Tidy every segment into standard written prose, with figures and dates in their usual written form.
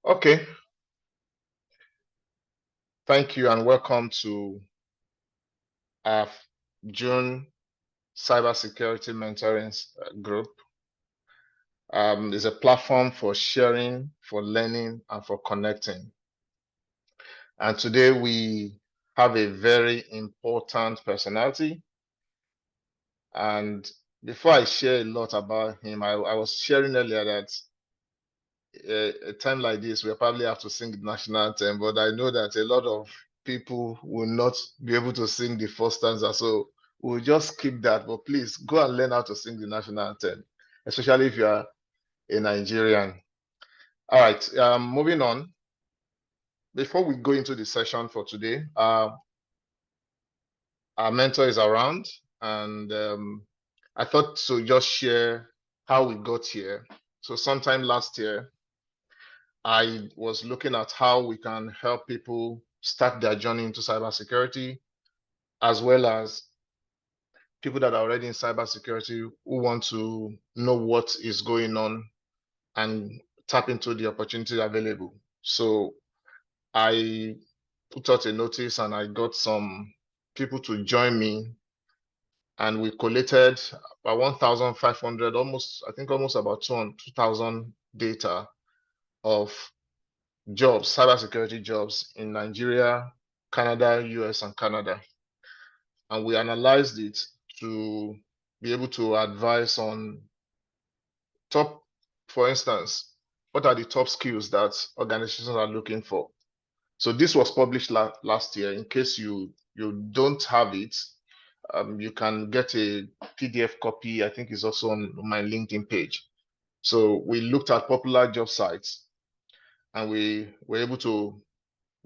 Okay, thank you and welcome to our June Cybersecurity Mentoring Group. It's a platform for sharing, for learning, and for connecting. And today we have a very important personality. And before I share a lot about him, I was sharing earlier that a time like this, we'll probably have to sing the national anthem, but I know that a lot of people will not be able to sing the first stanza. So we'll just skip that, but please go and learn how to sing the national anthem, especially if you are a Nigerian. All right, moving on. Before we go into the session for today, our mentor is around, and I thought to just share how we got here. So sometime last year, I was looking at how we can help people start their journey into cybersecurity, as well as people that are already in cybersecurity who want to know what is going on and tap into the opportunity available. So I put out a notice and I got some people to join me, and we collated about 1,500, I think almost about 2,000 data of jobs, cybersecurity jobs in Nigeria, Canada, US, and Canada. And we analyzed it to be able to advise on top, for instance, what are the top skills that organizations are looking for. So this was published last year. In case you don't have it, you can get a PDF copy. I think it's also on my LinkedIn page. So we looked at popular job sites and we were able to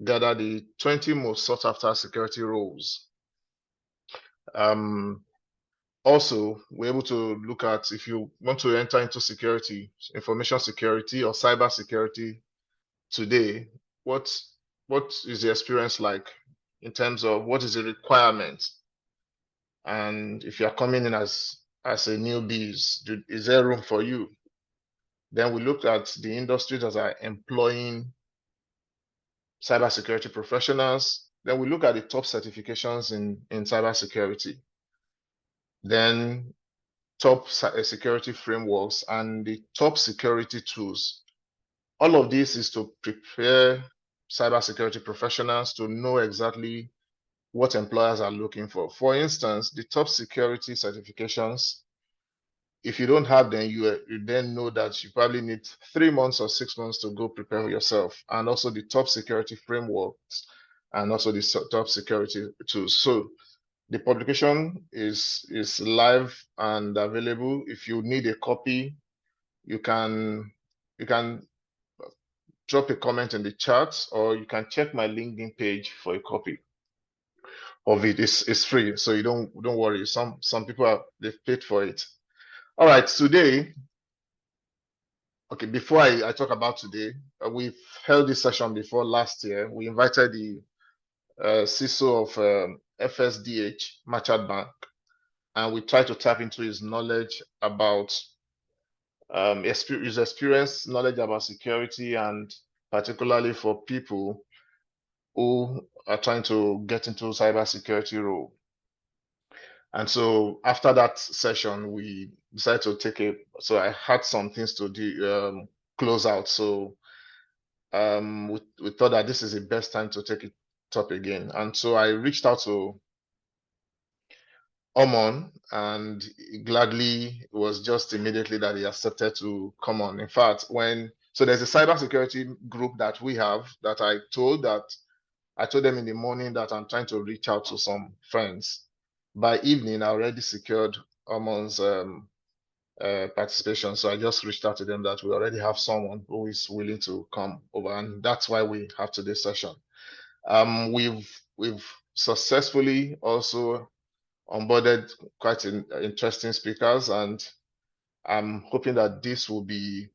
gather the 20 most sought after security roles. Also, we're able to look at if you want to enter into security, information security or cyber security today, what is the experience like in terms of what is the requirement? And if you're coming in as a newbie, is there room for you? Then we looked at the industries that are employing cybersecurity professionals. Then we look at the top certifications in cybersecurity. Then top security frameworks and the top security tools. All of this is to prepare cybersecurity professionals to know exactly what employers are looking for. For instance, the top security certifications, if you don't have them, you then know that you probably need 3 months or 6 months to go prepare yourself. And also the top security frameworks and also the top security tools. So the publication is live and available. If you need a copy, you can drop a comment in the chat, or you can check my LinkedIn page for a copy of it. It's free, so you don't worry. Some people they've paid for it. All right, today. Okay, before I talk about today, we've held this session before last year. We invited the CISO of FSDH, Machad Bank, and we tried to tap into his knowledge about his experience, knowledge about security, and particularly for people who are trying to get into cybersecurity role. And so after that session, we decided to so I had some things to do, close out. So we thought that this is the best time to take it up again. And so I reached out to OMON, and gladly it was just immediately that he accepted to come on. In fact, so there's a cybersecurity group that we have that I told them in the morning that I'm trying to reach out to some friends. By evening, I already secured OMON's participation. So I just reached out to them that we already have someone who is willing to come over, and that's why we have today's session. We've successfully also onboarded quite interesting speakers, and I'm hoping that this will be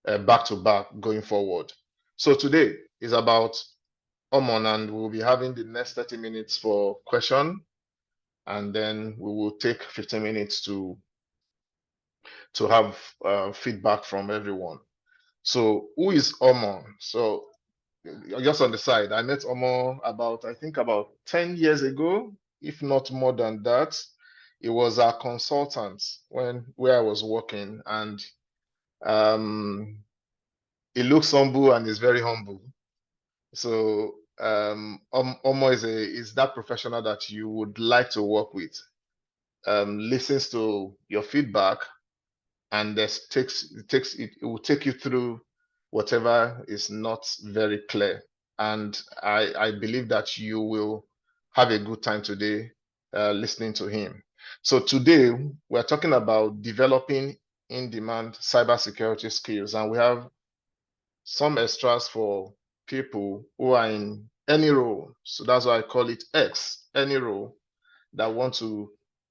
back to back going forward. So today is about OMON, and we'll be having the next 30 minutes for question, and then we will take 15 minutes to have feedback from everyone. So who is OMON? So just on the side, I met OMON about 10 years ago, if not more than that. He was a consultant where I was working, and he looks humble and is very humble. So Omo is that professional that you would like to work with. Listens to your feedback, and it will take you through whatever is not very clear. And I believe that you will have a good time today listening to him. So today we're talking about developing in-demand cybersecurity skills, and we have some extras for people who are in any role. So that's why I call it X, any role that want to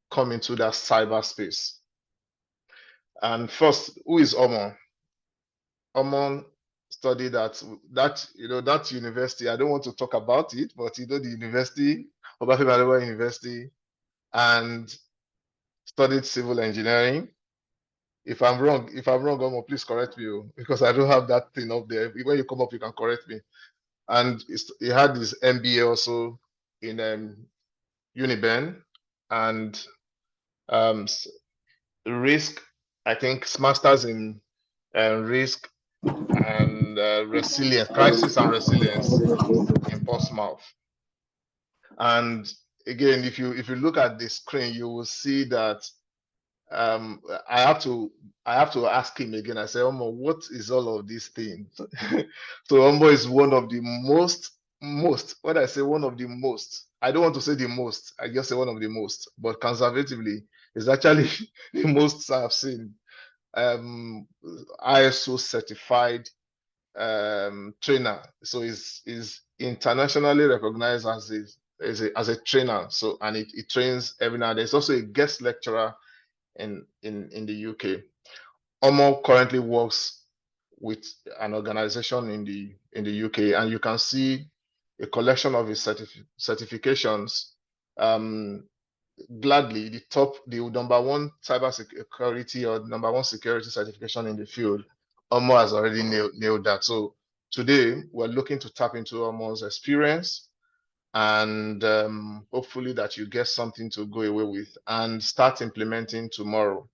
come into that cyberspace. And first, who is Omon? Omon studied at that university. I don't want to talk about it, but the university, Obafemi Awolowo University, and studied civil engineering. If I'm wrong, Omon, please correct me, because I don't have that thing up there. When you come up, you can correct me. And he had his MBA also in Uniben, and risk, I think, masters in risk and resilience, crisis and resilience in Portsmouth. And again, if you look at the screen, you will see that I have to ask him again. I say, Omo, what is all of these things? So Omo is one of the most. When I say one of the most, I don't want to say the most. I just say one of the most, but conservatively, is actually the most I've seen. ISO certified trainer. So is internationally recognized as a trainer. So and it trains every now. There's also a guest lecturer in the UK. Omo currently works with an organization in the UK, and you can see a collection of his certifications. Gladly, the number one cybersecurity or number one security certification in the field, Omo has already nailed that. So today we're looking to tap into Omo's experience, and hopefully that you get something to go away with and start implementing tomorrow.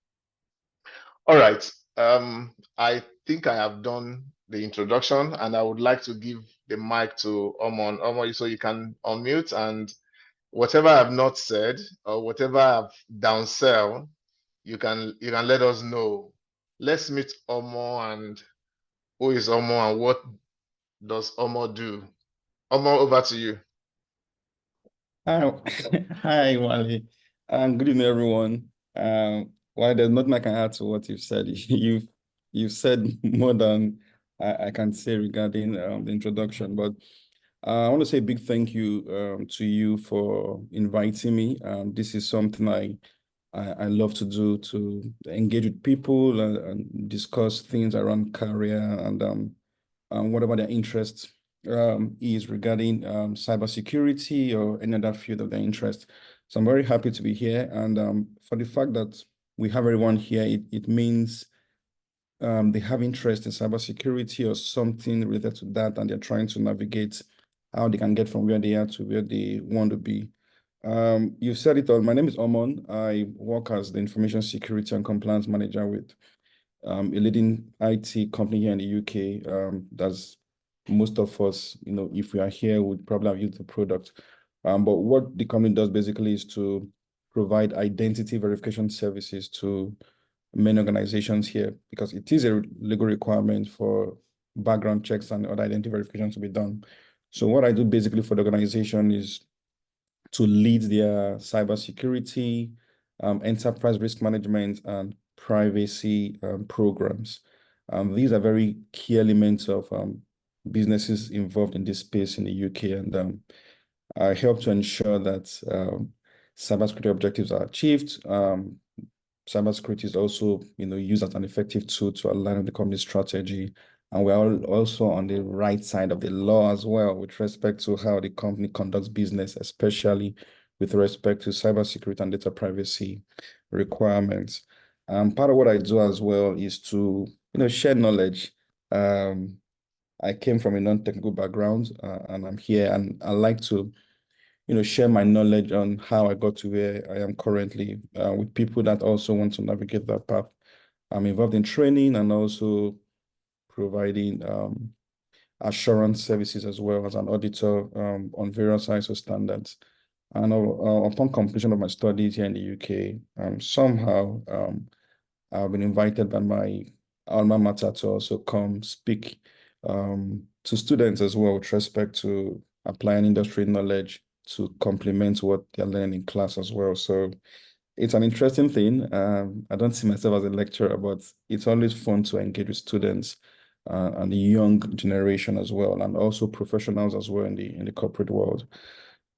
All right. I think I have done the introduction, and I would like to give the mic to Omon. Omon, so you can unmute, and whatever I've not said or whatever I've downsell, you can let us know. Let's meet Omo, and who is Omo and what does Omo do? Omo, over to you. Hi, hi, Wally. Good evening, everyone. While there's nothing I can add to what you've said, you've said more than I can say regarding the introduction. But I want to say a big thank you to you for inviting me. This is something I love to do, to engage with people and discuss things around career and whatever their interests is regarding cybersecurity or any other field of their interest. So I'm very happy to be here. And for the fact that we have everyone here, it means they have interest in cybersecurity or something related to that, and they're trying to navigate how they can get from where they are to where they want to be. You said it all. My name is Omon. I work as the Information Security and Compliance Manager with a leading IT company here in the UK. That's most of us, if we are here, would probably have used the product. But what the company does basically is to provide identity verification services to many organizations here, because it is a legal requirement for background checks and other identity verifications to be done. So what I do basically for the organization is to lead their cybersecurity, enterprise risk management, and privacy programs. These are very key elements of businesses involved in this space in the UK, and I help to ensure that cybersecurity objectives are achieved. Cybersecurity is also, used as an effective tool to align with the company's strategy, and we're also on the right side of the law as well with respect to how the company conducts business, especially with respect to cybersecurity and data privacy requirements. Part of what I do as well is to, share knowledge I came from a non-technical background, and I'm here, and I like to, share my knowledge on how I got to where I am currently, with people that also want to navigate that path. I'm involved in training and also providing assurance services as well as an auditor on various ISO standards. And upon completion of my studies here in the UK, somehow I've been invited by my alma mater to also come speak to students as well with respect to applying industry knowledge to complement what they're learning in class as well. So it's an interesting thing. I don't see myself as a lecturer, but it's always fun to engage with students and the young generation as well, and also professionals as well in the corporate world.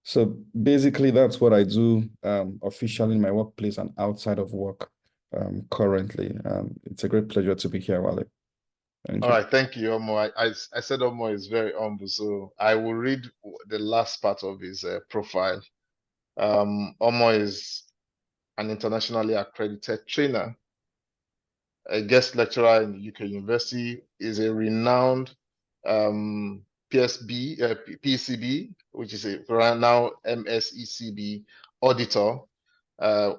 So basically, that's what I do officially in my workplace and outside of work currently. It's a great pleasure to be here, Wale. Thank All you. right, thank you, Omo. I said Omo is very humble, so I will read the last part of his profile. Omo is an internationally accredited trainer, a guest lecturer in UK University, is a renowned PCB, which is a now MSECB auditor,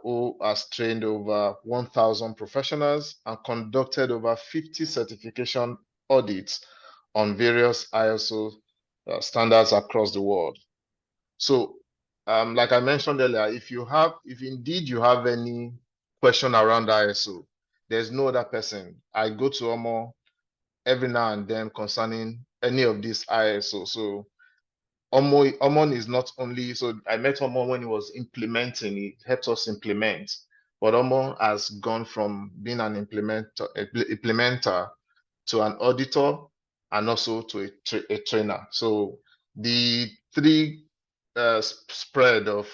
who has trained over 1,000 professionals and conducted over 50 certification audits on various ISO standards across the world. So, like I mentioned earlier, if indeed you have any question around ISO, there's no other person. I go to Omo every now and then concerning any of these ISO. So Omon is not only, so I met Omon when he was implementing, he helped us implement, but Omon has gone from being an implementer to an auditor and also to a trainer. So the three spread of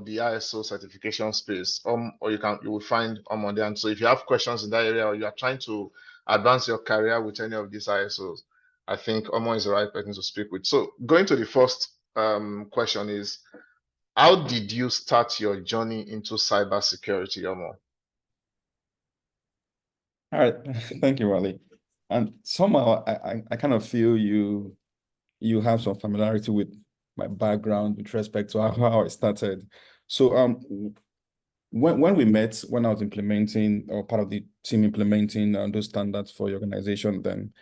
the ISO certification space, or you will find on there. And so if you have questions in that area, or you are trying to advance your career with any of these ISOs, I think Omo is the right person to speak with. So going to the first question is, how did you start your journey into cybersecurity, Omo? All right, thank you, Wale. And somehow I kind of feel you have some familiarity with my background with respect to how I started. So when we met, when I was implementing or part of the team implementing those standards for your organization, then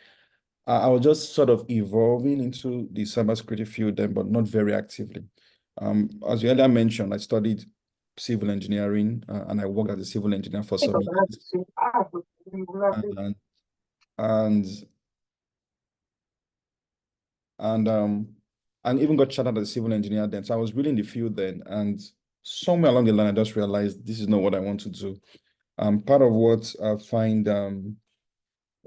I was just sort of evolving into the cybersecurity field then, but not very actively. As you earlier mentioned, I studied civil engineering and I worked as a civil engineer for some years. And and and um and even got chartered as a civil engineer then. So I was really in the field then, and somewhere along the line, I just realized this is not what I want to do. Part of what I find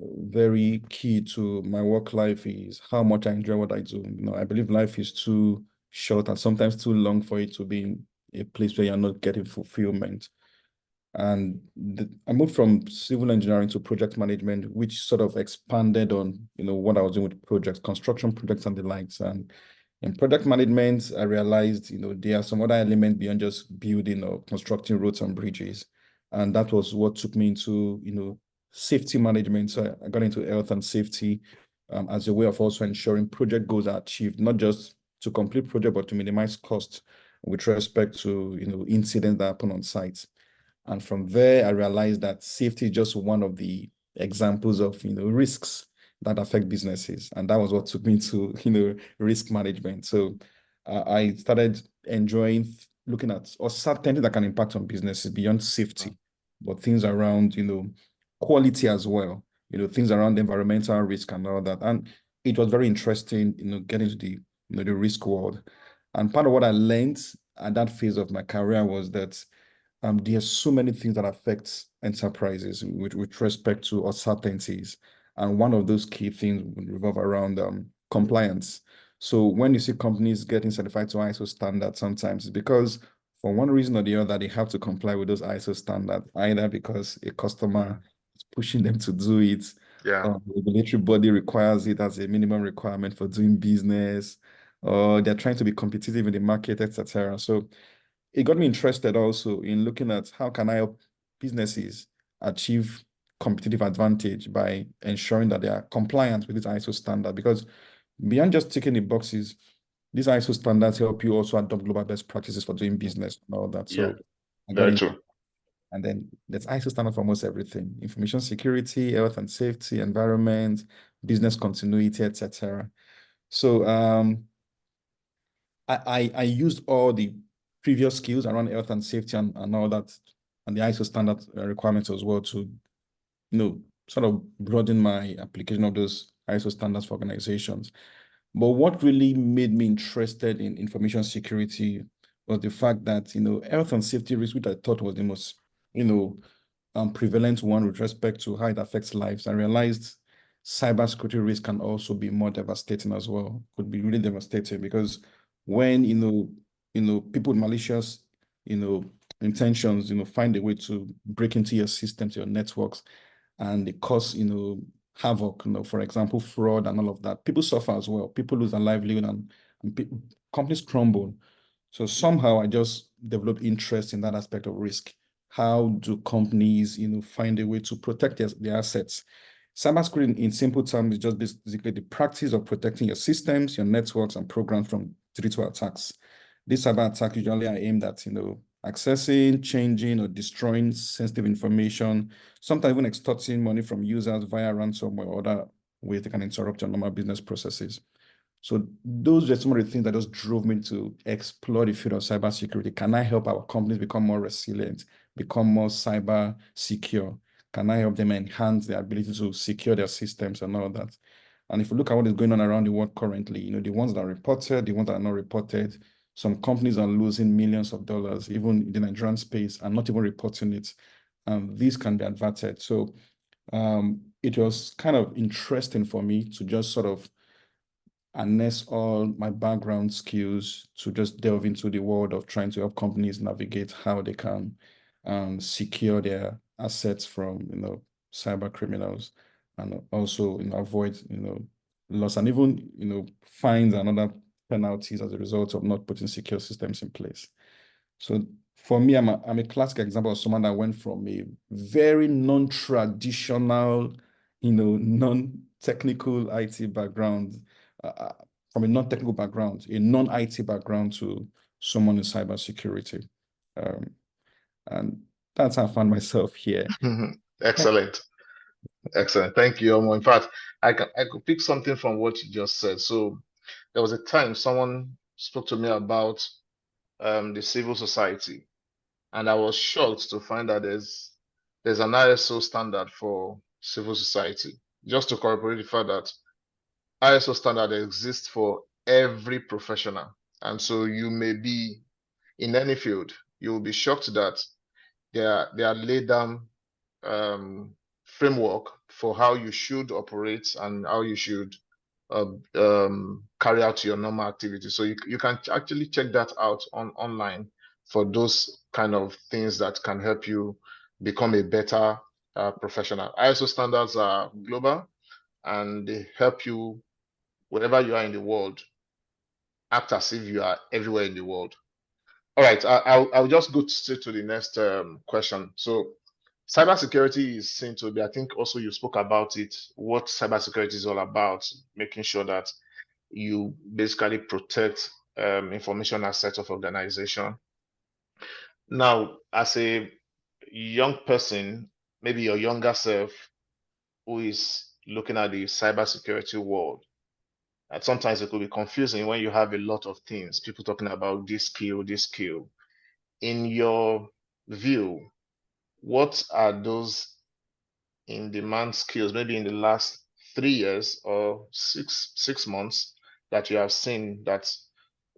very key to my work life is how much I enjoy what I do. I believe life is too short and sometimes too long for it to be in a place where you're not getting fulfillment. And I moved from civil engineering to project management, which sort of expanded on, what I was doing with projects, construction projects and the likes. And in project management, I realized, there are some other elements beyond just building or constructing roads and bridges. And that was what took me into, safety management. So I got into health and safety as a way of also ensuring project goals are achieved, not just to complete project, but to minimize costs with respect to, incidents that happen on site. And from there, I realized that safety is just one of the examples of, risks that affect businesses. And that was what took me to, risk management. So I started enjoying looking at or certain that can impact on businesses beyond safety, but things around, quality as well, things around environmental risk and all that. And it was very interesting, getting to the risk world. And part of what I learned at that phase of my career was that there's so many things that affect enterprises with respect to uncertainties. And one of those key things would revolve around compliance. So when you see companies getting certified to ISO standards, sometimes it's because for one reason or the other, they have to comply with those ISO standards, either because a customer is pushing them to do it, Yeah. or the regulatory body requires it as a minimum requirement for doing business, or they're trying to be competitive in the market, etc. So it got me interested also in looking at how can I help businesses achieve competitive advantage by ensuring that they are compliant with this ISO standard. Because beyond just ticking the boxes, these ISO standards help you also adopt global best practices for doing business and all that. Yeah, So very true. and then there's ISO standard for almost everything: information security, health and safety, environment, business continuity, etc. So I used all the previous skills around health and safety and all that, and the ISO standard requirements as well, to sort of broaden my application of those ISO standards for organizations. But what really made me interested in information security was the fact that, health and safety risk, which I thought was the most, prevalent one with respect to how it affects lives. I realized cybersecurity risk can also be more devastating as well, could be really devastating, because when, people with malicious, intentions, find a way to break into your systems, your networks, and they cause, havoc, for example, fraud and all of that. People suffer as well. People lose their livelihood, and companies crumble. So somehow I just developed interest in that aspect of risk. How do companies, find a way to protect their assets? Cybersecurity, in simple terms, is just basically the practice of protecting your systems, your networks, and programs from digital attacks. These cyber attacks usually are aimed at, accessing, changing, or destroying sensitive information, sometimes even extorting money from users via ransomware or other ways they can interrupt your normal business processes. So those are some of the things that just drove me to explore the field of cybersecurity. Can I help our companies become more resilient, become more cyber secure? Can I help them enhance their ability to secure their systems and all that? And if you look at what is going on around the world currently, the ones that are reported, the ones that are not reported, some companies are losing millions of dollars, even in the Nigerian space, and not even reporting it. These can be averted. So it was kind of interesting for me to just sort of harness all my background skills to just delve into the world of trying to help companies navigate how they can secure their assets from cyber criminals, and also avoid loss, and even fines and other penalties as a result of not putting secure systems in place. So for me, I'm a classic example of someone that went from a very non-traditional, non-technical IT background, from a non-technical background, a non-IT background, to someone in cybersecurity. And that's how I found myself here. Excellent. Excellent. Thank you, Omo. In fact, I could pick something from what you just said. So there was a time someone spoke to me about the civil society, and I was shocked to find that there's an ISO standard for civil society. Just to corroborate the fact that ISO standard exists for every professional. And so you may be in any field, you will be shocked that they are laid down framework for how you should operate and how you should carry out your normal activities. So you can actually check that out online for those kind of things that can help you become a better professional. ISO standards are global, and they help you wherever you are in the world, act as if you are everywhere in the world. All right, I'll just go straight to the next question. So cybersecurity is seen to be, I think also you spoke about it, what cybersecurity is all about, making sure that you basically protect information assets of organization. Now, as a young person, maybe your younger self, who is looking at the cybersecurity world, and sometimes it could be confusing when you have a lot of things, people talking about this skill, this skill. In your view, what are those in-demand skills, maybe in the last 3 years or six months, that you have seen that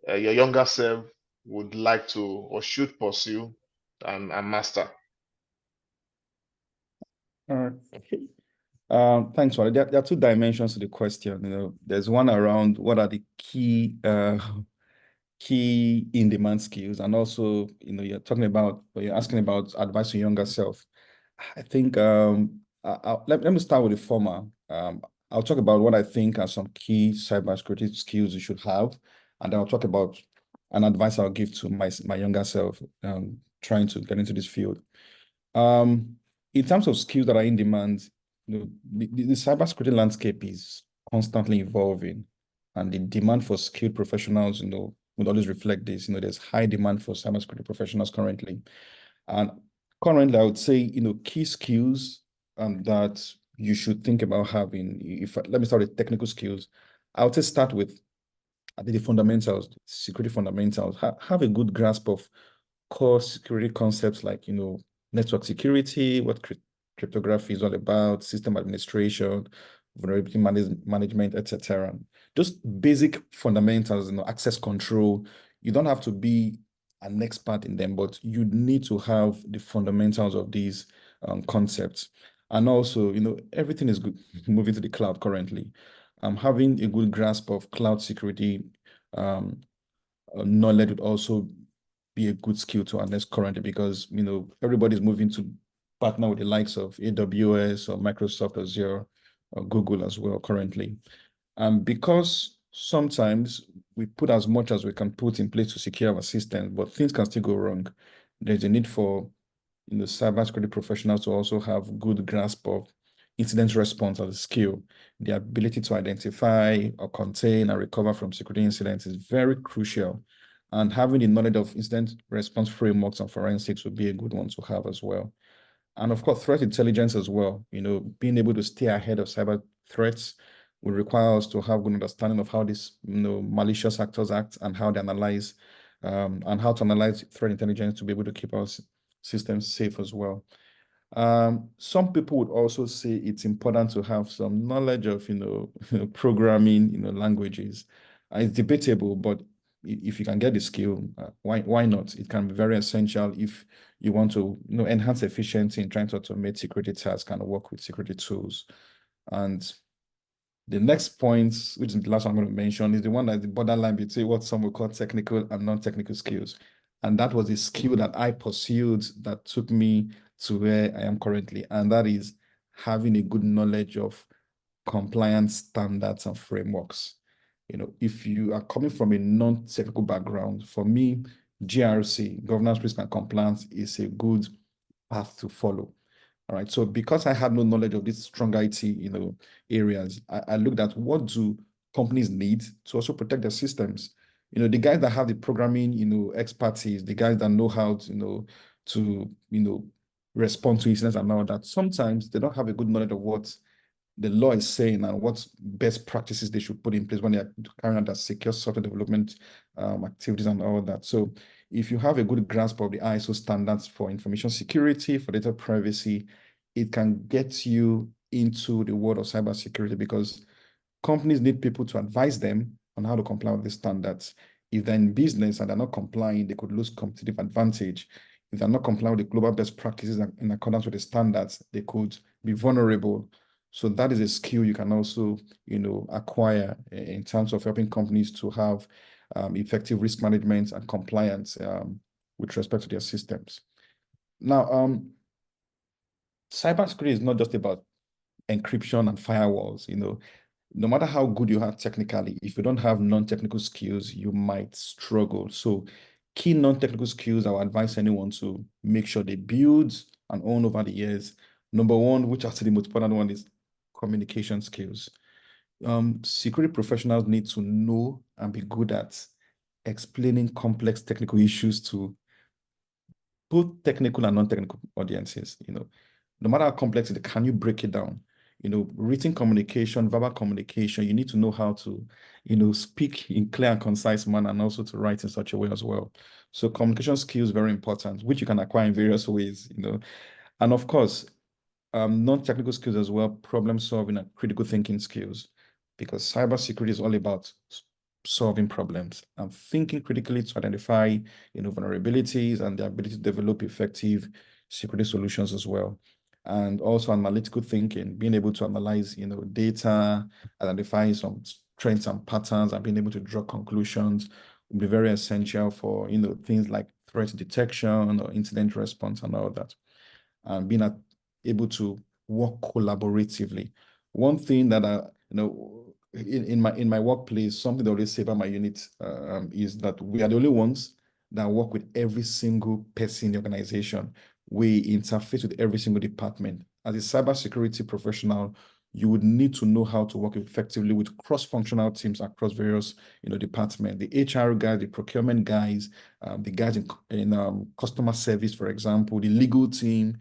your younger self would like to or should pursue and master? Okay. Thanks, Wally. There are two dimensions to the question. There's one around what are the key in-demand skills, and also, you're talking about, or you're asking about advice to younger self. I think let me start with the former. I'll talk about what I think are some key cybersecurity skills you should have, and then I'll talk about an advice I'll give to my younger self trying to get into this field. in terms of skills that are in demand, the cybersecurity landscape is constantly evolving, and the demand for skilled professionals, would always reflect this. There's high demand for cybersecurity professionals currently. And currently, I would say, key skills that you should think about having. Let me start with technical skills. I would say start with the fundamentals, security fundamentals. Have a good grasp of core security concepts like, network security, what cryptography is all about, system administration, vulnerability management, etc. Just basic fundamentals, access control. You don't have to be an expert in them, but you need to have the fundamentals of these concepts. And also, everything is good, moving to the cloud currently. Having a good grasp of cloud security knowledge would also be a good skill to harness currently, because everybody's moving to partner with the likes of AWS or Microsoft Azure or Google as well currently. And because sometimes we put as much as we can put in place to secure our systems, but things can still go wrong. There's a need for cybersecurity professionals to also have good grasp of incident response as a skill. The ability to identify or contain and recover from security incidents is very crucial. And having the knowledge of incident response frameworks and forensics would be a good one to have as well. And of course, threat intelligence as well. Being able to stay ahead of cyber threats will require us to have good understanding of how these malicious actors act and how they analyze and how to analyze threat intelligence to be able to keep our systems safe as well. Some people would also say it's important to have some knowledge of programming languages. It's debatable, but if you can get the skill, why not? It can be very essential if you want to enhance efficiency in trying to automate security tasks and work with security tools. And the next point, which is the last one I'm going to mention, is the one that's the borderline between what some would call technical and non-technical skills. And that was a skill that I pursued that took me to where I am currently. And that is having a good knowledge of compliance standards and frameworks. If you are coming from a non-technical background, for me, GRC, governance, risk, and compliance, is a good path to follow. All right. So because I had no knowledge of these strong IT, areas, I looked at what do companies need to also protect their systems. The guys that have the programming, expertise, the guys that know how to respond to incidents and all that, sometimes they don't have a good knowledge of what the law is saying and what best practices they should put in place when they are carrying out their secure software development activities and all that. So if you have a good grasp of the ISO standards for information security, for data privacy, it can get you into the world of cybersecurity, because companies need people to advise them on how to comply with the standards. If they're in business and they're not complying, they could lose competitive advantage. If they're not complying with the global best practices in accordance with the standards, they could be vulnerable. So that is a skill you can also, acquire in terms of helping companies to have effective risk management and compliance with respect to their systems. Now, cybersecurity is not just about encryption and firewalls. No matter how good you are technically, if you don't have non-technical skills, you might struggle. So key non-technical skills I would advise anyone to make sure they build and own over the years. Number one, which is the most important one, is communication skills. Security professionals need to know and be good at explaining complex technical issues to both technical and non-technical audiences. No matter how complex it is, can you break it down? Written communication, verbal communication, you need to know how to, speak in clear and concise manner, and also to write in such a way as well. So communication skills very important, which you can acquire in various ways, And of course, non-technical skills as well, problem solving and critical thinking skills, because cybersecurity is all about solving problems and thinking critically to identify, vulnerabilities and the ability to develop effective security solutions as well. And also analytical thinking, being able to analyze, data, identify some trends and patterns, and being able to draw conclusions will be very essential for, things like threat detection or incident response and all that. And being able to work collaboratively. One thing that in my workplace, something that I always say about my unit is that we are the only ones that work with every single person in the organization. we interface with every single department. As a cybersecurity professional, you would need to know how to work effectively with cross-functional teams across various, departments. The HR guys, the procurement guys, the guys in customer service, for example, the legal team,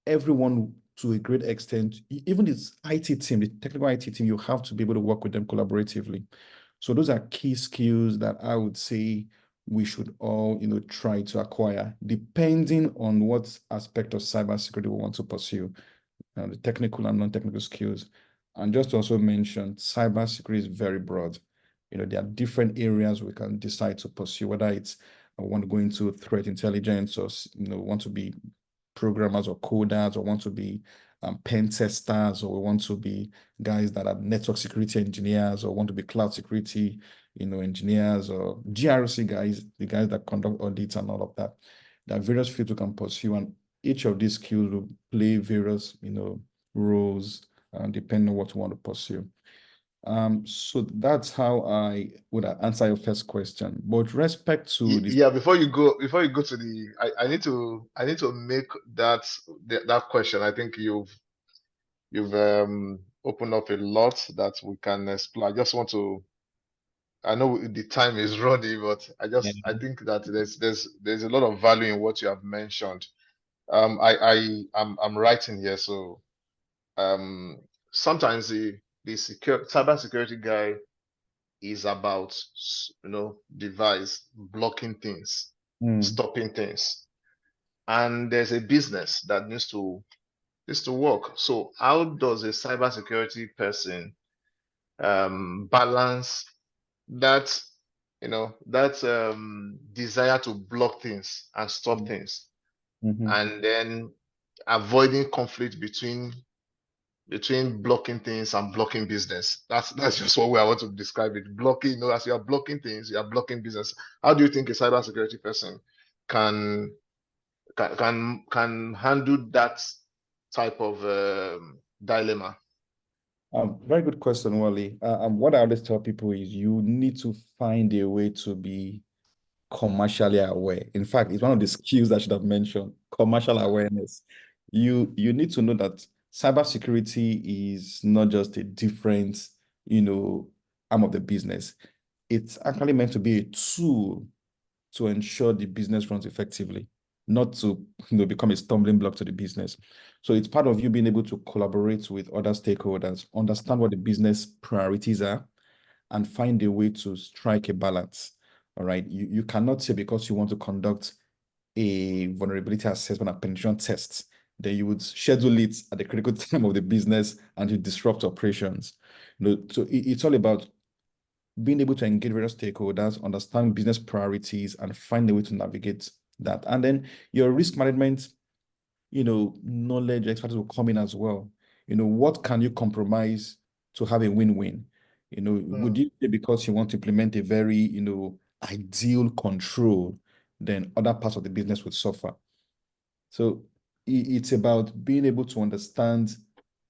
everyone to a great extent, even this IT team, the technical IT team, you have to be able to work with them collaboratively. So those are key skills that I would say we should all, try to acquire, depending on what aspect of cybersecurity we want to pursue, the technical and non-technical skills. And just to also mention, cybersecurity is very broad. There are different areas we can decide to pursue, whether it's I want to go into threat intelligence or, want to be programmers or coders or want to be pen testers or want to be guys that are network security engineers or want to be cloud security, engineers or GRC guys, the guys that conduct audits and all of that. There are various fields you can pursue, and each of these skills will play various, roles depending on what you want to pursue. So that's how I would answer your first question. But with respect to this, Yeah, before you go to the, I need to make that question. I think you've opened up a lot that we can explore. I just want to, I know the time is running, but I think that there's a lot of value in what you have mentioned. I'm writing here, so sometimes the cybersecurity guy is about device blocking things, stopping things, and there's a business that needs to work. So how does a cybersecurity person balance that desire to block things and stop things, and then avoiding conflict between blocking things and blocking business? That's just one way I want to describe it. Blocking, as you are blocking things, you are blocking business. How do you think a cybersecurity person can can handle that type of dilemma? Very good question, Wally. What I always tell people is you need to find a way to be commercially aware. In fact, it's one of the skills I should have mentioned, commercial awareness. You need to know that cybersecurity is not just a different, arm of the business. It's actually meant to be a tool to ensure the business runs effectively, not to become a stumbling block to the business. So it's part of you being able to collaborate with other stakeholders, understand what the business priorities are, and find a way to strike a balance. All right. You cannot say because you want to conduct a vulnerability assessment and penetration tests, then you would schedule it at the critical time of the business and you disrupt operations. So it's all about being able to engage various stakeholders, understand business priorities, and find a way to navigate that. And then your risk management, knowledge, expertise will come in as well. What can you compromise to have a win-win? Would you say because you want to implement a very, ideal control, then other parts of the business would suffer? So it's about being able to understand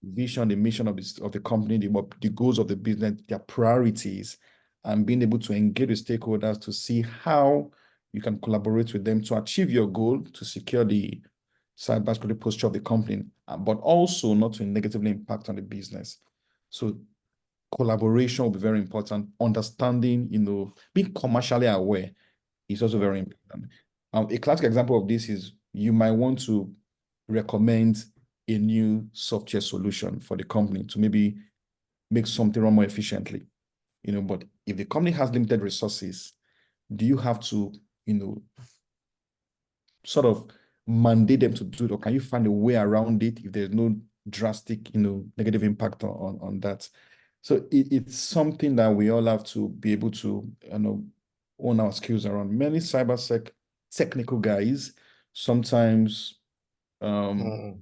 vision, the mission of the company, the goals of the business, their priorities, and being able to engage with stakeholders to see how you can collaborate with them to achieve your goal, to secure the cybersecurity posture of the company, but also not to negatively impact on the business. So collaboration will be very important. Understanding, being commercially aware is also very important. A classic example of this is you might want to recommend a new software solution for the company to maybe make something run more efficiently. But if the company has limited resources, do you have to, sort of mandate them to do it, or can you find a way around it if there's no drastic, negative impact on that? So it's something that we all have to be able to, own our skills around. Many cybersec technical guys sometimes they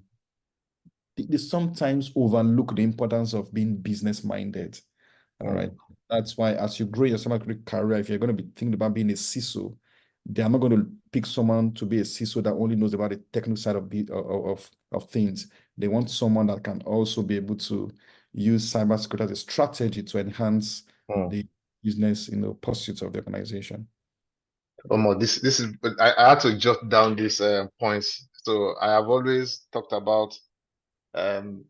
sometimes overlook the importance of being business minded. All right. That's why as you grow your cybersecurity career, if you're going to be thinking about being a CISO, they are not going to pick someone to be a CISO that only knows about the technical side of things. They want someone that can also be able to use cybersecurity as a strategy to enhance the business, pursuits of the organization. This is, I had to jot down these points So I have always talked about um,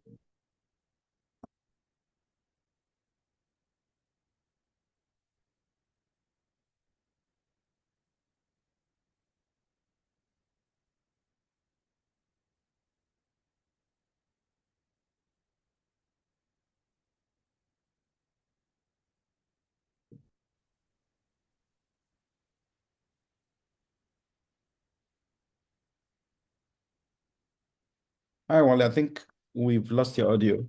Hi, Wally. I think we've lost your audio.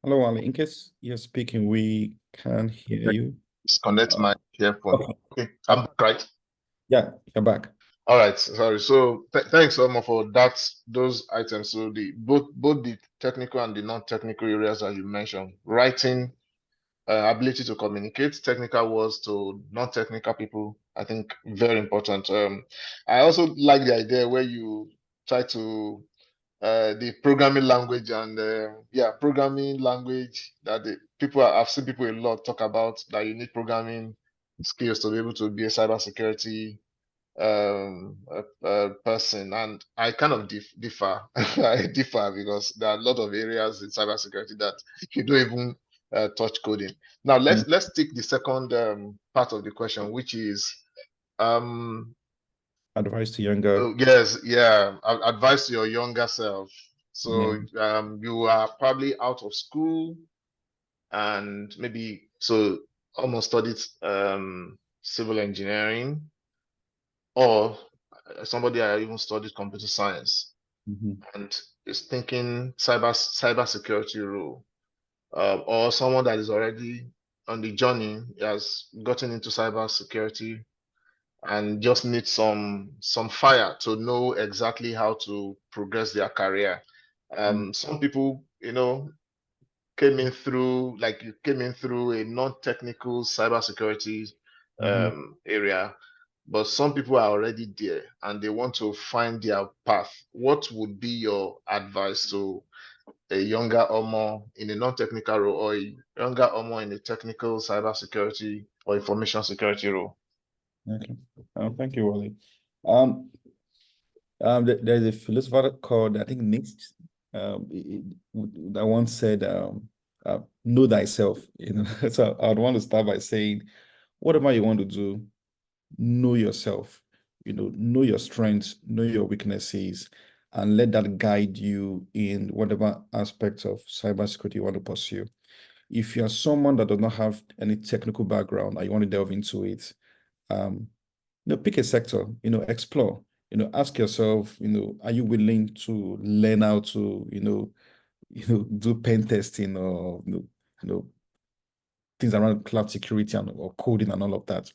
Hello, Wally. In case you're speaking, we can't hear you. disconnect my earphone. Okay. Okay, I'm back, right? Yeah, you're back. All right, sorry. So thanks, Omar, for those items. So the both the technical and the non-technical areas that you mentioned, writing, ability to communicate technical words to non-technical people, I think very important. I also like the idea where you try to the programming language and yeah, programming language that the people I've seen people a lot talk about that you need programming skills to be able to be a cybersecurity person, and I kind of differ. I differ because there are a lot of areas in cybersecurity that you don't even touch coding. Now let's take the second part of the question, which is um Advice to younger. oh, yes, yeah, advice to your younger self. Yeah. So you are probably out of school and maybe so almost studied civil engineering, or somebody I even studied computer science Mhm. and is thinking cyber security role, or someone that is already on the journey, has gotten into cyber security and just needs some fire to know exactly how to progress their career. Mm. Some people, came in through, like you came in through a non-technical cybersecurity Mhm. area, but some people are already there and they want to find their path. What would be your advice to a younger Omo in a non-technical role, or a younger Omo in a technical cybersecurity or information security role? Okay. Thank you, Wally. Um, there's a philosopher called, I think, Nietzsche, that once said, know thyself, So I'd want to start by saying, whatever you want to do, know yourself, know your strengths, know your weaknesses, and let that guide you in whatever aspects of cybersecurity you want to pursue. If you're someone that does not have any technical background and you want to delve into it, um, pick a sector, explore, ask yourself, are you willing to learn how to, do pen testing or, you know, things around cloud security or coding and all of that.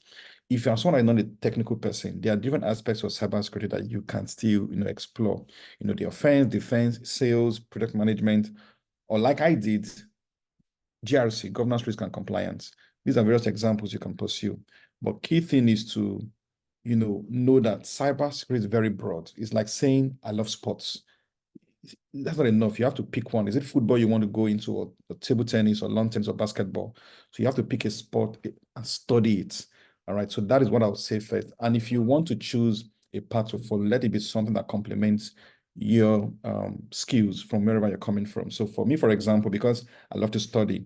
If you're someone not a technical person, there are different aspects of cybersecurity that you can still, explore. The offense, defense, sales, product management, or like I did, GRC, governance, risk, and compliance. These are various examples you can pursue. But key thing is to, know that cybersecurity is very broad. It's like saying, I love sports. That's not enough. You have to pick one. Is it football you want to go into, or table tennis, or lawn tennis, or basketball? So you have to pick a sport and study it. All right. So that is what I would say first. And if you want to choose a path to follow, let it be something that complements your skills from wherever you're coming from. So for me, for example, because I love to study,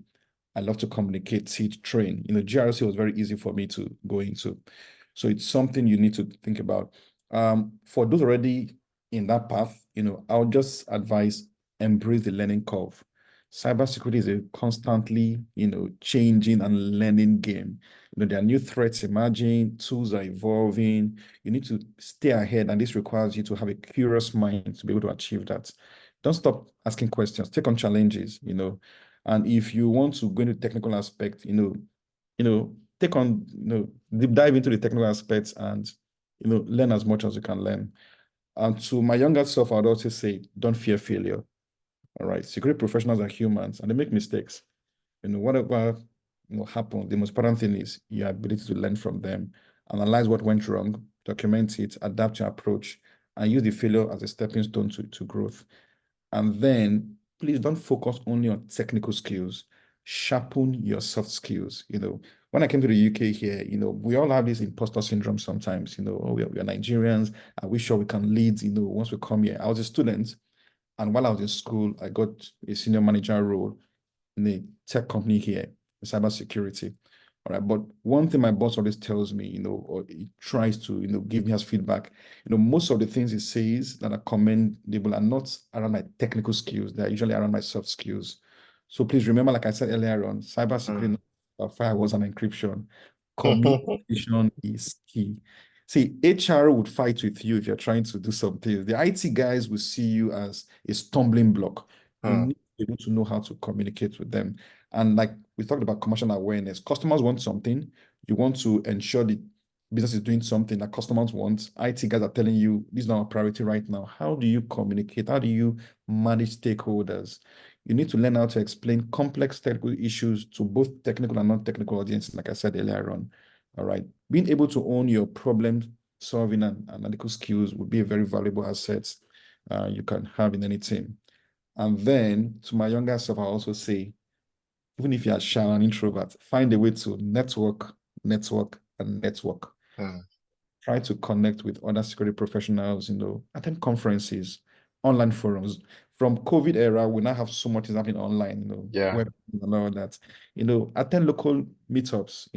I love to communicate, teach, train. GRC was very easy for me to go into. So it's something you need to think about. For those already in that path, I'll just advise embrace the learning curve. Cybersecurity is a constantly, changing and learning game. There are new threats emerging, tools are evolving. You need to stay ahead, and this requires you to have a curious mind to be able to achieve that. Don't stop asking questions, take on challenges, and if you want to go into technical aspect, take on, deep dive into the technical aspects and, learn as much as you can learn. And to my younger self, I'd also say, don't fear failure. All right. Security professionals are humans and they make mistakes. Whatever happens, the most important thing is your ability to learn from them, analyze what went wrong, document it, adapt your approach, and use the failure as a stepping stone to growth. And then please don't focus only on technical skills. Sharpen your soft skills. When I came to the UK here, we all have this imposter syndrome sometimes. Oh, we are Nigerians. Are we sure we can lead? Once we come here, I was a student, and while I was in school, I got a senior manager role in a tech company here, in cybersecurity. All right. But one thing my boss always tells me, or he tries to, give me as feedback, most of the things he says that are commendable are not around my technical skills. They're usually around my soft skills. So please remember, like I said earlier on, cybersecurity, firewalls and encryption, communication is key. See, HR would fight with you if you're trying to do something. The IT guys will see you as a stumbling block. You need to be able to know how to communicate with them. And like we talked about commercial awareness, customers want something. You want to ensure the business is doing something that customers want. IT guys are telling you this is not a priority right now. How do you communicate? How do you manage stakeholders? You need to learn how to explain complex technical issues to both technical and non-technical audiences, like I said earlier on. All right. Being able to own your problem solving and analytical skills would be a very valuable asset you can have in any team. And then to my younger self, I also say, even if you are shy and introvert, find a way to network, and network. Try to connect with other security professionals, attend conferences, online forums. From COVID era, we now have so much is happening online, web and all that. Attend local meetups,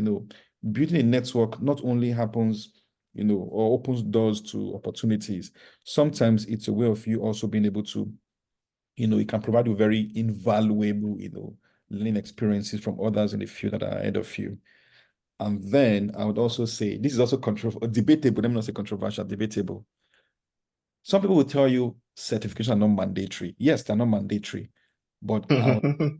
building a network not only happens, or opens doors to opportunities. Sometimes it's a way of you also being able to, it can provide you very invaluable, learning experiences from others in the field that are ahead of you. And then I would also say, this is also debatable, let me not say controversial, debatable. Some people will tell you certifications are not mandatory. Yes, they're not mandatory, but I would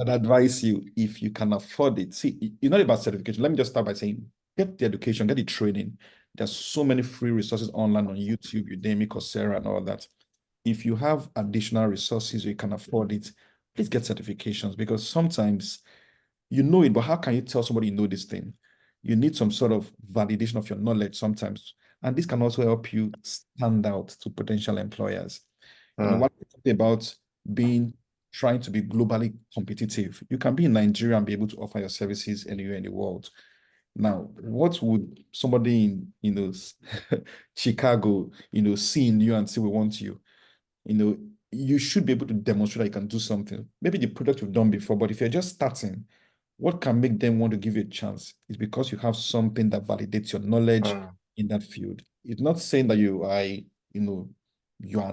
advise you, if you can afford it. See, it's not about certification. Let me just start by saying, get the education, get the training. There's so many free resources online on YouTube, Udemy, Coursera, and all that. If you have additional resources, you can afford it, please get certifications, because sometimes you know it, but how can you tell somebody you know this thing? You need some sort of validation of your knowledge sometimes. And this can also help you stand out to potential employers. What we talk about trying to be globally competitive, you can be in Nigeria and be able to offer your services anywhere in the world. Now, what would somebody in Chicago, see in you and say we want you? You should be able to demonstrate that you can do something. Maybe the product you've done before, but if you're just starting, what can make them want to give you a chance is because you have something that validates your knowledge in that field. It's not saying that you are an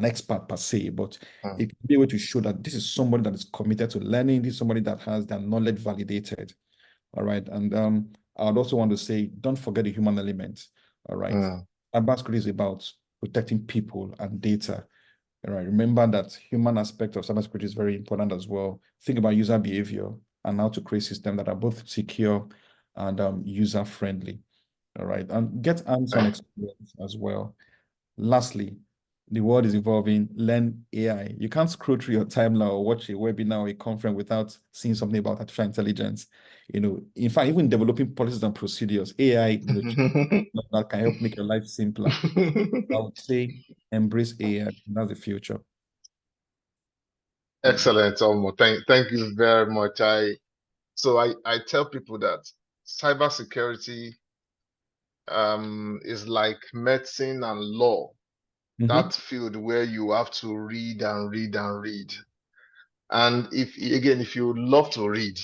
expert per se, but it can be able to show that this is somebody that is committed to learning. This is somebody that has their knowledge validated. All right. And I would also want to say, don't forget the human element. All right. Cybersecurity is about protecting people and data. All right. Remember that human aspect of cybersecurity is very important as well. Think about user behavior and how to create systems that are both secure and user-friendly. All right. And get hands-on experience as well. Lastly, the world is evolving. Learn AI. You can't scroll through your timeline or watch a webinar or a conference without seeing something about artificial intelligence. In fact, even developing policies and procedures, AI, that can help make your life simpler. I would say embrace AI. That's the future. Excellent, Omo. Thank you very much. I tell people that cybersecurity is like medicine and law. That field where you have to read and read and read. And if you love to read,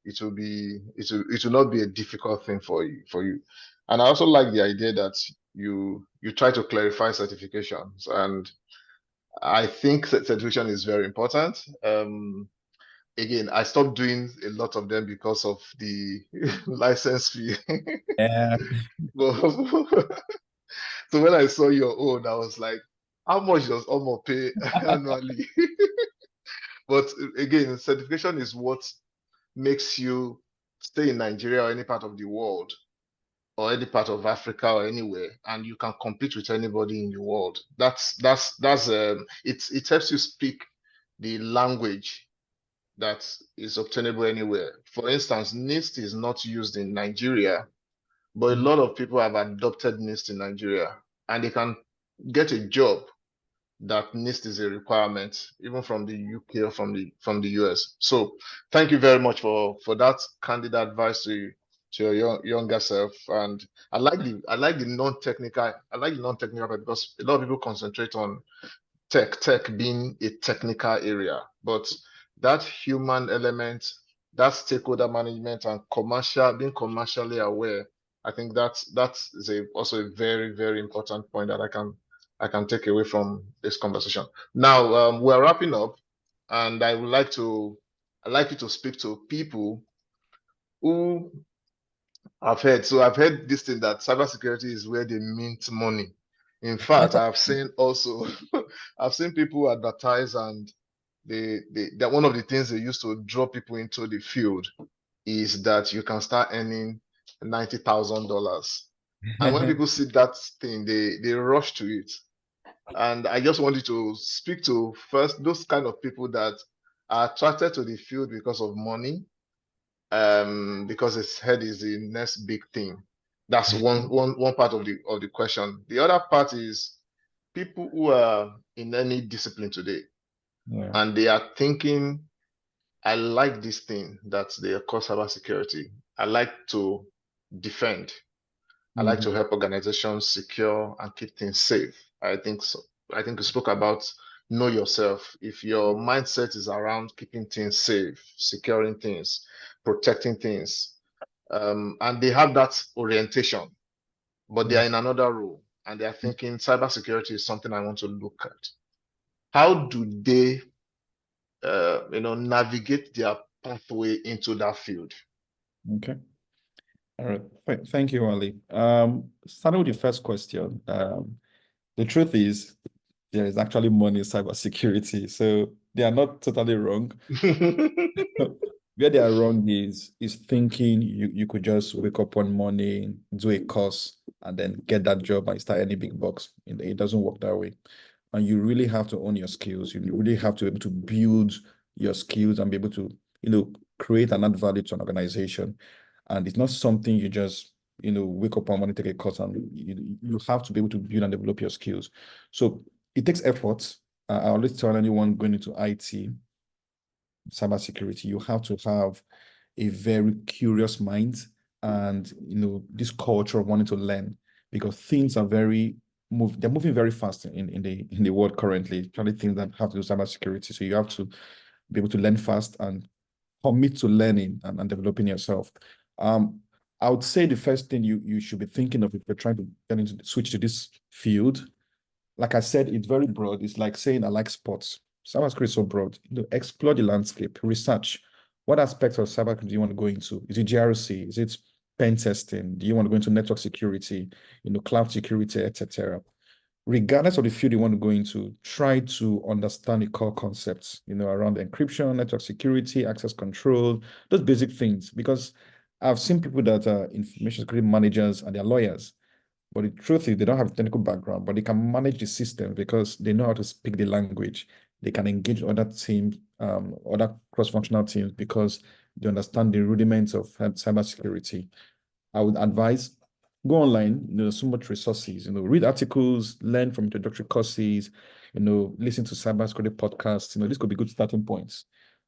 it will not be a difficult thing for you. And I also like the idea that you try to clarify certifications, and I think that certification is very important. Again, I stopped doing a lot of them because of the license fee. Yeah. So when I saw your own, I was like, how much does Omo pay annually? But again, certification is what makes you stay in Nigeria or any part of the world or any part of Africa or anywhere, and you can compete with anybody in the world. It helps you speak the language that is obtainable anywhere. For instance, NIST is not used in Nigeria, but a lot of people have adopted NIST in Nigeria. and they can get a job that NIST is a requirement, even from the UK or from the US. So thank you very much for that candid advice to your younger self. And I like the non-technical, part because a lot of people concentrate on tech being a technical area, but that human element, that stakeholder management and being commercially aware, I think that is also a very, very important point that I can take away from this conversation. Now, we're wrapping up, and I'd like you to speak to people who I've heard this thing that cybersecurity is where they mint money. In fact, I've seen also, I've seen people advertise, and that one of the things they used to draw people into the field is that you can start earning $90,000. And when people see that thing, they rush to it. And I just wanted to speak to first those kind of people that are attracted to the field because of money, because his head is the next big thing. That's one part of the question. The other part is people who are in any discipline today, Yeah. and they are thinking, I like this thing that they call cybersecurity. I like to defend. I like to help organizations secure and keep things safe. I think so. I think you spoke about know yourself. If your mindset is around keeping things safe, securing things, protecting things, and they have that orientation, but they are in another role and they are thinking cybersecurity is something I want to look at. How do they, navigate their pathway into that field? Okay. All right. Thank you, Ali. Starting with the first question, the truth is there is actually money in cybersecurity, so they are not totally wrong. Where they are wrong is thinking you could just wake up one morning, do a course, and then get that job and start any big bucks. It doesn't work that way. And you really have to own your skills. You really have to be able to build your skills and be able to, create and add value to an organization. And it's not something you just, wake up one morning, take a course, and you have to be able to build and develop your skills. So it takes effort. I always tell anyone going into IT, cybersecurity, you have to have a very curious mind and this culture of wanting to learn, because things are they're moving very fast in the world currently, especially things that have to do with cybersecurity. So you have to be able to learn fast and commit to learning and developing yourself. I would say the first thing you should be thinking of if you're trying to switch to this field, like I said, it's very broad. It's like saying I like sports. Cybersecurity is so broad. Explore the landscape, research. What aspects of cybersecurity do you want to go into? Is it GRC? Is it pen testing? Do you want to go into network security, cloud security, etc.? Regardless of the field you want to go into, try to understand the core concepts, around encryption, network security, access control, those basic things. Because I've seen people that are information security managers and they're lawyers, but the truth is, they don't have a technical background, but they can manage the system because they know how to speak the language. They can engage other teams, other cross-functional teams, because they understand the rudiments of cybersecurity. I would advise go online. There's so much resources. Read articles, learn from introductory courses. Listen to cybersecurity podcasts. This could be good starting points.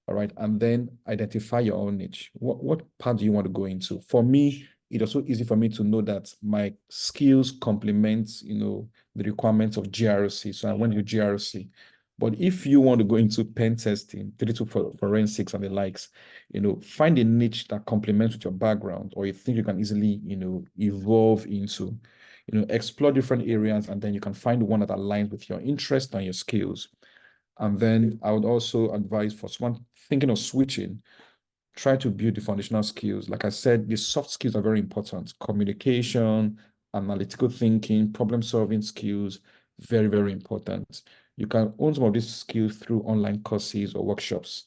All right, and then identify your own niche. What part do you want to go into? For me, it's also easy for me to know that my skills complement, the requirements of GRC. So I went to GRC. But if you want to go into pen testing, digital forensics and the likes, find a niche that complements with your background, or you think you can easily, evolve into, explore different areas, and then you can find one that aligns with your interest and your skills. And then I would also advise for someone thinking of switching, try to build the foundational skills. Like I said, the soft skills are very important. Communication, analytical thinking, problem solving skills, very, very important. You can own some of these skills through online courses or workshops,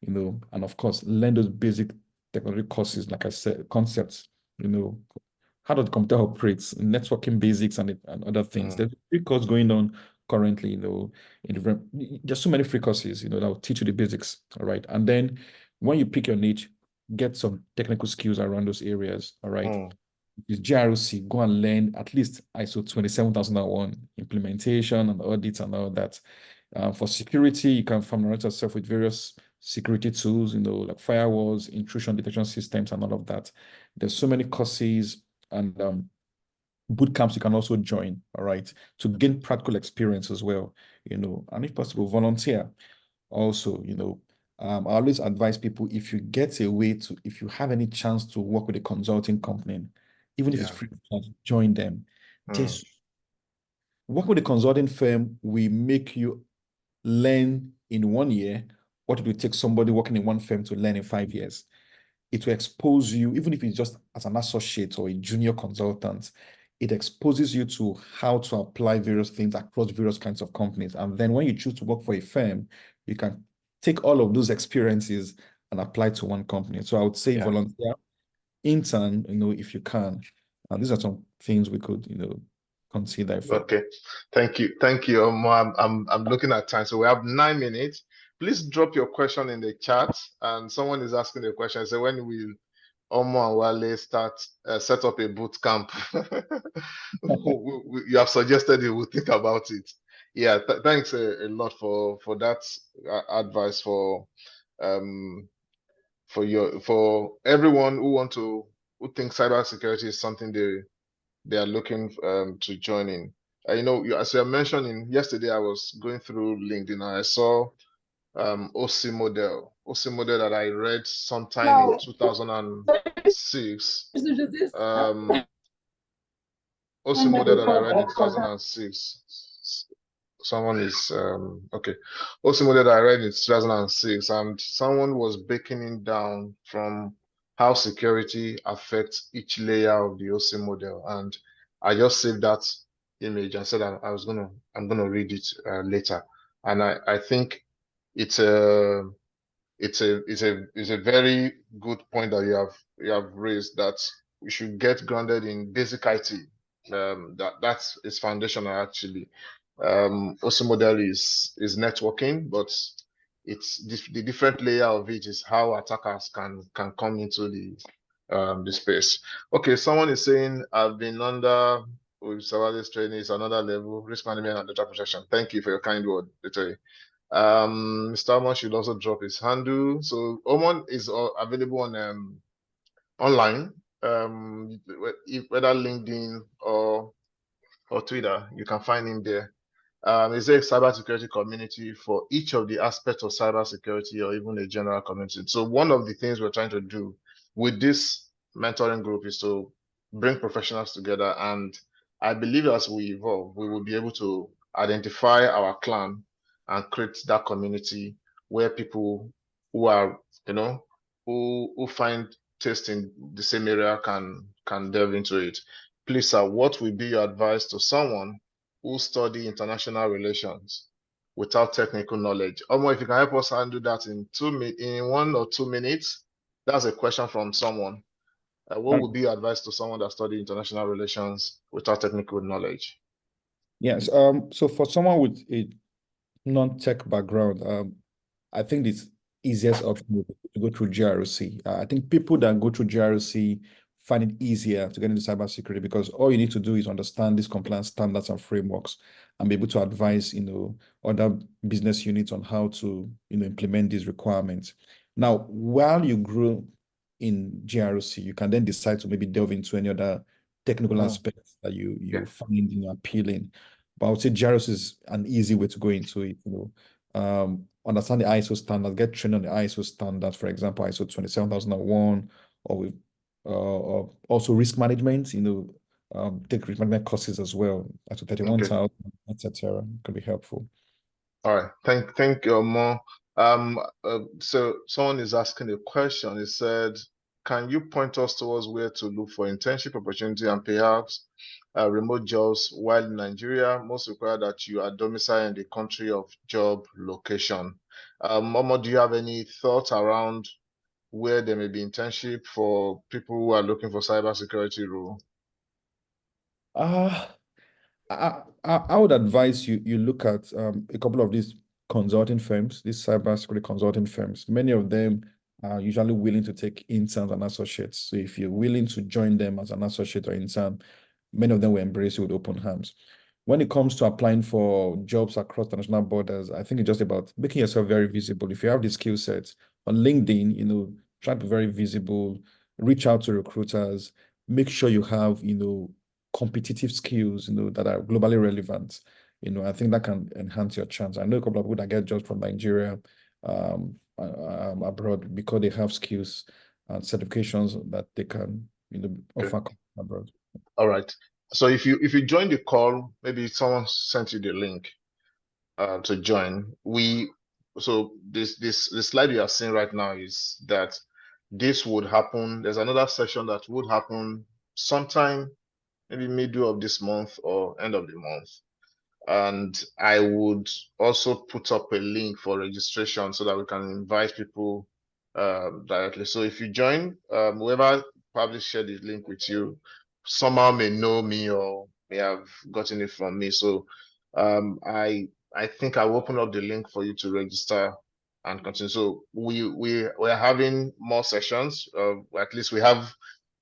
and of course, learn those basic technology courses, like I said, concepts, how does the computer operates, networking basics and other things. There's a free course going on currently, in different, there's so many free courses, that will teach you the basics. All right. And then when you pick your niche, get some technical skills around those areas. All right. With GRC, go and learn at least ISO 27001 implementation and audits and all that. For security, you can familiarize yourself with various security tools, like firewalls, intrusion detection systems, and all of that. There's so many courses and boot camps you can also join, all right, to gain practical experience as well, and if possible, volunteer. Also, I always advise people, if you get a way to, if you have any chance to work with a consulting company, even if it's Yeah. free, join them. Mm. Just work with a consulting firm, we make you learn in 1 year what it will take somebody working in one firm to learn in 5 years. It will expose you, even if it's just as an associate or a junior consultant, it exposes you to how to apply various things across various kinds of companies. And then when you choose to work for a firm, you can take all of those experiences and apply to one company. So I would say Yeah. volunteer, intern, if you can. And these are some things we could, consider for. Okay. Thank you. I'm looking at time. So we have 9 minutes. Please drop your question in the chat. And someone is asking the question. So when will Omo and Wale set up a boot camp? You have suggested it. We'll think about it. Yeah. Thanks a lot for that advice um for everyone who thinks cybersecurity is something they are looking to join in. As you mentioned yesterday, I was going through LinkedIn and I saw OC model that I read sometime in 2006. OC model that I read in 2006. Someone is okay. OC model that I read in 2006, and someone was breaking it down from how security affects each layer of the OC model, and I just saved that image and said I'm gonna read it later, and I think it's a it's a very good point that you have raised, that we should get grounded in basic IT. That's its foundational actually. Also model is networking, but it's the different layer of it is how attackers can come into the space. Okay, someone is saying I've been under with surveillance training is another level, risk management and data protection. Thank you for your kind word, Literally. Mr. Omon should also drop his handle. So Omon is available on online, whether LinkedIn or Twitter. You can find him there. Is there a cybersecurity community for each of the aspects of cybersecurity or even a general community? So one of the things we're trying to do with this mentoring group is to bring professionals together. And I believe as we evolve, we will be able to identify our clan and create that community where people who are, who find taste in the same area can delve into it. Please, sir, what will be your advice to someone who study international relations without technical knowledge? Omo, if you can help us handle that in 1 or 2 minutes, that's a question from someone. What would be your advice to someone that study international relations without technical knowledge? Yes. So for someone with a non-tech background, I think it's easiest option would be to go through GRC. I think people that go through GRC find it easier to get into cybersecurity because all you need to do is understand these compliance standards and frameworks and be able to advise, other business units on how to, implement these requirements. Now, while you grow in GRC, you can then decide to maybe delve into any other technical aspects that you find, appealing. But I would say GRC is an easy way to go into it, understand the ISO standard, get trained on the ISO standard, for example, ISO 27001, or also risk management, take risk management courses as well, ISO 31000, etc. Could be helpful. All right, thank you, Mo. So someone is asking a question. He said, "Can you point us towards where to look for internship opportunity and perhaps remote jobs while in Nigeria? Most require that you are domiciled in the country of job location." Momo, do you have any thoughts around where there may be internship for people who are looking for cybersecurity role? I would advise you look at a couple of these consulting firms, these cybersecurity consulting firms. Many of them are usually willing to take interns and associates. So if you're willing to join them as an associate or intern, many of them will embrace you with open arms. When it comes to applying for jobs across international borders, I think it's just about making yourself very visible. If you have the skill sets on LinkedIn, try to be very visible, reach out to recruiters, make sure you have, competitive skills, that are globally relevant. I think that can enhance your chance. I know a couple of people that get jobs from Nigeria, abroad because they have skills and certifications that they can, offer abroad. All right. So if you join the call, maybe someone sent you the link to join. So the slide you are seeing right now is that this would happen. There's another session that would happen sometime, maybe middle of this month or end of the month. And I would also put up a link for registration so that we can invite people directly. So if you join, whoever probably shared the link with you, somehow may know me or may have gotten it from me. So I think I will open up the link for you to register and continue. So we're having more sessions. At least we have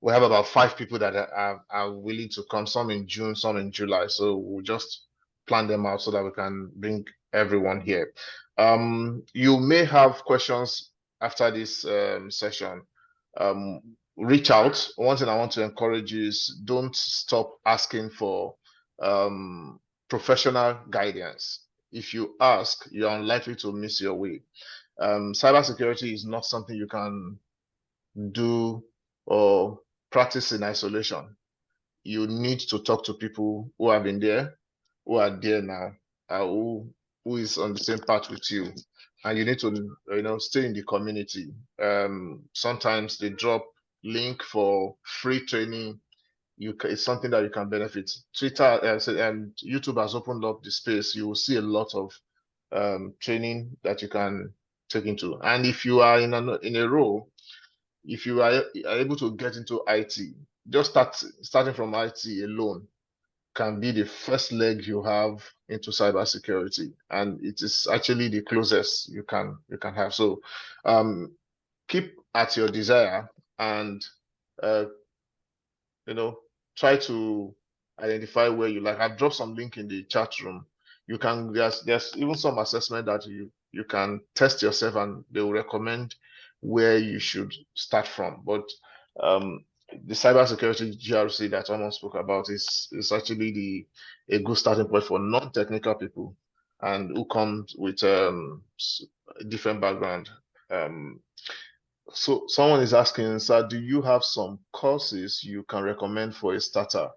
about 5 people that are willing to come. Some in June, some in July. So we'll just plan them out so that we can bring everyone here. You may have questions after this session. Reach out. One thing I want to encourage you is don't stop asking for professional guidance. If you ask, you're unlikely to miss your way. Cybersecurity is not something you can do or practice in isolation. You need to talk to people who have been there, who are there now, who is on the same path with you, and you need to stay in the community. Sometimes they drop link for free training. It's something that you can benefit. Twitter and YouTube has opened up the space. You will see a lot of training that you can take into. And if you are in a role, if you are able to get into IT, just starting from IT alone can be the first leg you have into cybersecurity, and it is actually the closest you can have. So keep at your desire and uh, try to identify where you like. I've dropped some link in the chat room. There's even some assessment that you can test yourself, and they will recommend where you should start from. But the cybersecurity GRC that Omon spoke about is actually a good starting point for non-technical people and who come with different background. So someone is asking, sir, do you have some courses you can recommend for a starter?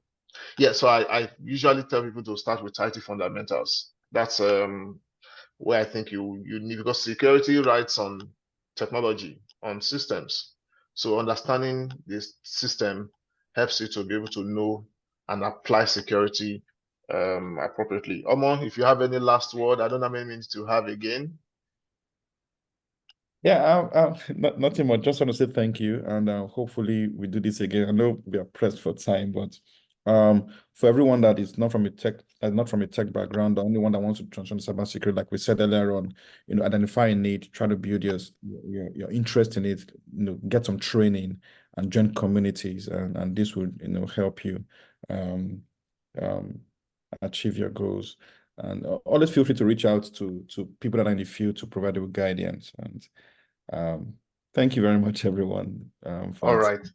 Yeah, so I usually tell people to start with IT fundamentals. That's where I think you need, because security rides on technology, on systems. So understanding this system helps you to be able to know and apply security appropriately. Omon, if you have any last word, I don't have many minutes to have again. Yeah, nothing much. Just want to say thank you, and hopefully we do this again. I know we are pressed for time, but for everyone that is not from a tech background, the only one that wants to transition to cybersecurity, like we said earlier on, identify a need, try to build your interest in it, get some training and join communities, and this would help you achieve your goals. And always feel free to reach out to people that are in the field to provide you with guidance. And thank you very much, everyone. All right.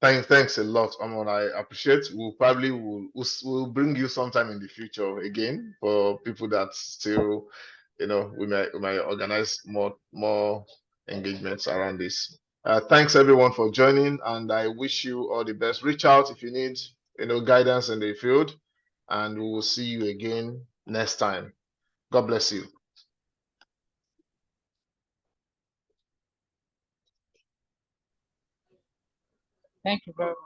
Thanks a lot, Amon. I appreciate. We'll bring you sometime in the future again for people that still, we might organize more engagements around this. Thanks everyone for joining, and I wish you all the best. Reach out if you need, guidance in the field, and we will see you again next time. God bless you. Thank you very much.